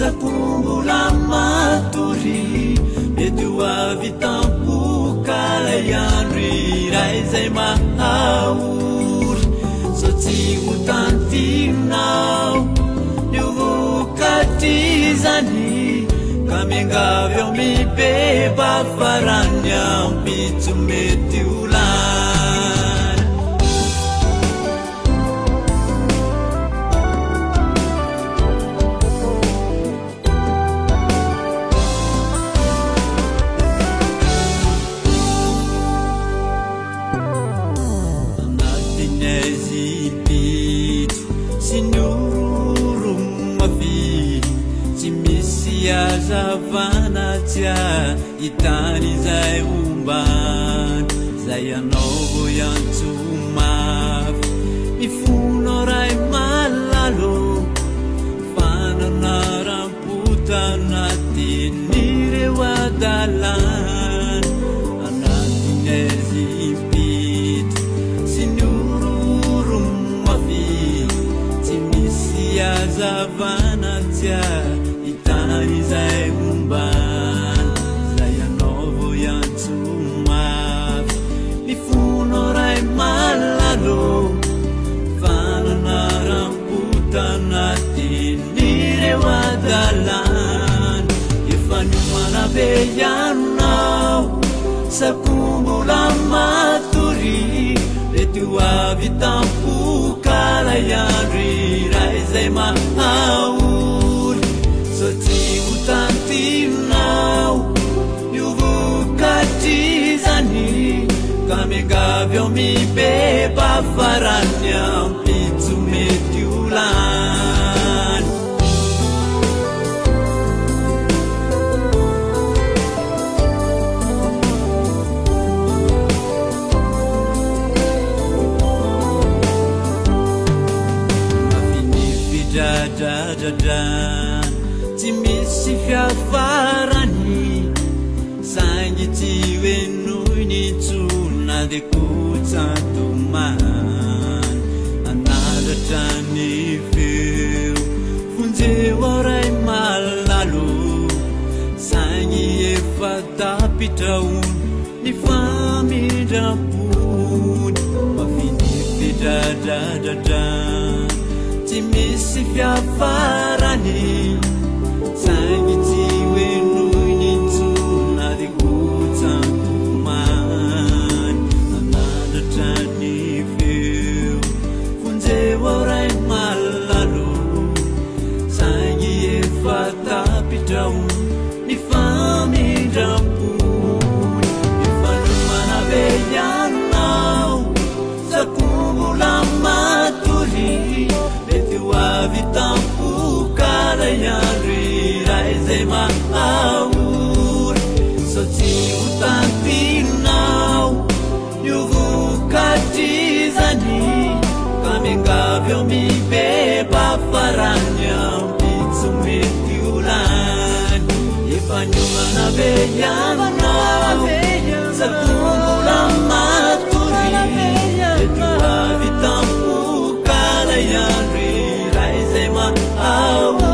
sakumbola matory mety ho avy tampokala iandro iray zay mahaory so tsy ho tantinao io vokatry zany ka miangavy ao mibeba farany ampitso mety ho lany anatiny aizy impitso sy ny ororo mavy tsy misy azavana tsia hitany zay ombany zay anaovo iantso mafy mifono ray malalo fanana rampota anatin'ireo adalany anatiny aizy impitso sy ny ororo mafy tsy misy azavana tsia hitany zay ombany zay anaovo iantso mafy mifono ray malalo fanana rampota anatin'ireo adalany efa niomana be ianao sakombola matory mety ho avy tampokala iandro iray zay mahaory so tsy ho tantinao io vokatry zany ka miangavy ao mibeba farany ampitso mety ho lany mafinifidradradradra tsy misy fiafarany sangy tsy hoe noho ny tsona de kotsantomany analatra ny feo fonjeo ao ray malalo sangy efa tapitraony ny famindrapony mafinifidradradradra tsy misy fiafarany sangy tsy hoe noho ny tsona de kotsantomany analatra ny feo fonjeo ao ray malalo sangy efa tapitraony ny famindrapony efa nomana be ianao sakombola matory mety ho avy tampokala iandro iray zay mahaory so tsy ho tantinao io vokatry zany ka miangavy ao mibeba farany ampitso mety ho lany efa niomana be ianao sakombola matory mety ho avy tampokala iandro iray zay mahaory